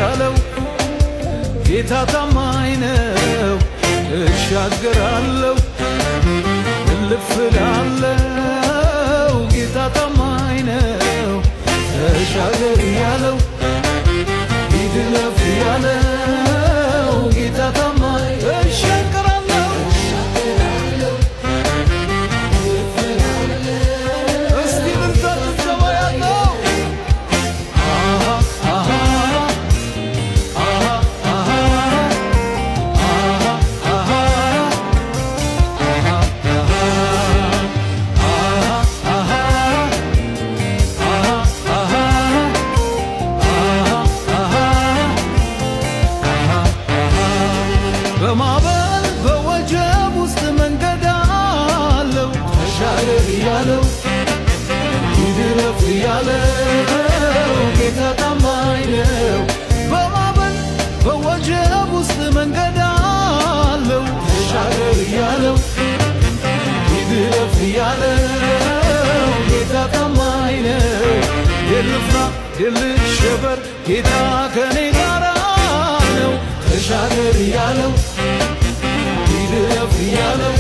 ያለው ጌታ ታማኝ ነው። እሻገራለሁ እልፍ እላለሁ ጌታ ታማኝ ነው። ተሻገር ያለው ሂድ እለፍ ያለው ጌታ ታማኝ እሻገራለሁ እስቲ ብርታት ጭብጨባ ያለው በማዕበል በወጀብ ውስጥ መንገድ አለው። ተሻገር ያለው ሂድ እለፍ ያለው ጌታ ታማኝ ነው። በማዕበል በወጀብ ውስጥ መንገድ አለው። ተሻገር ያለው ሂድ እለፍ ያለው ጌታ ታማኝ ነው። የልፍራ የልሸበር ጌታ ከኔ ጋራ ነው። ተሻገር ያለው ሂድ እለፍ ያለው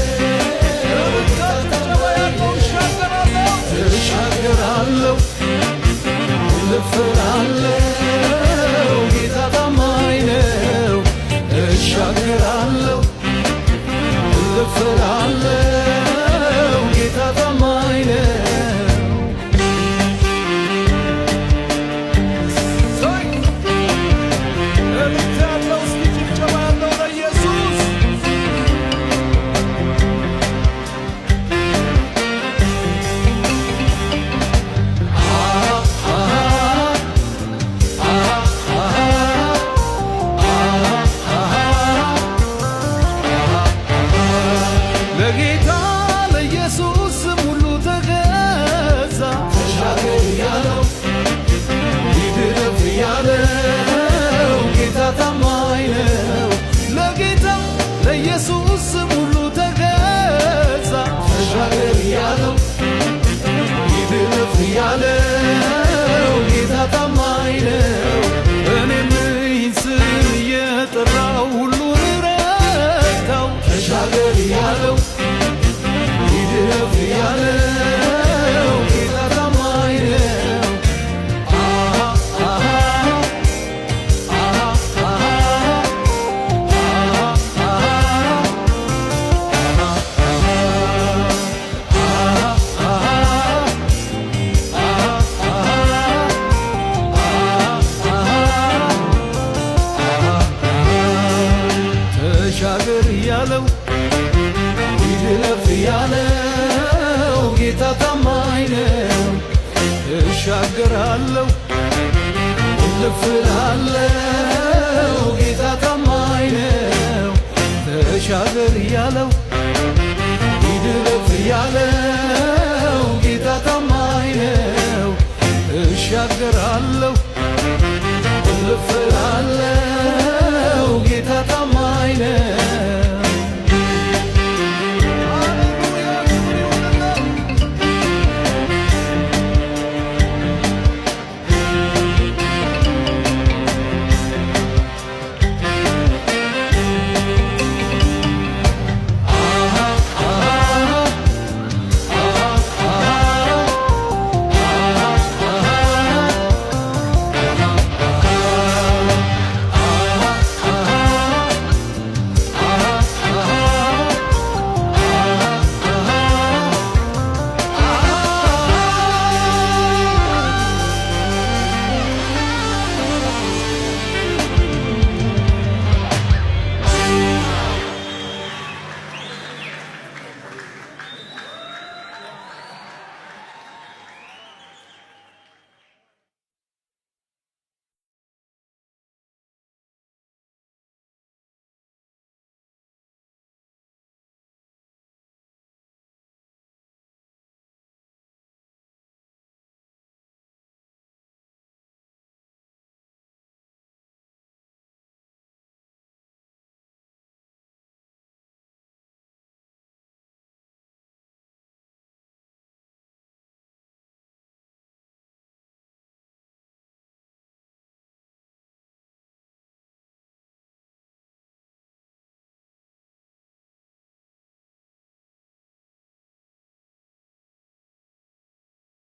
እሻገራለሁ እልፍ እላለሁ ጌታ ታማኝ ነው። እሻገራለሁ እልፍ እላለሁ ጌታ ታማኝ ነው። ለጌታ ለኢየሱስ ሁሉ ተገዛ። ተሻገር ያለው ሂድ እለፍ ያለው ጌታ ታማኝ ነው። ለጌታ ለኢየሱስ ሁሉ ተገዛ። ተሻገር ያለው ሂድ እለፍ ያለው ጌታ ታማኝ ነው። እኔም ይህን ስም እየጠራው ሁሉን ረታው። ተሻገር ያለው ሂድ እለፍ ያለው ጌታ ታማኝ ነው። ተሻገር ያለው ሂድ እለፍ ያለው ጌታ ታማኝ ነው። እሻገራለሁ እልፍ እላለሁ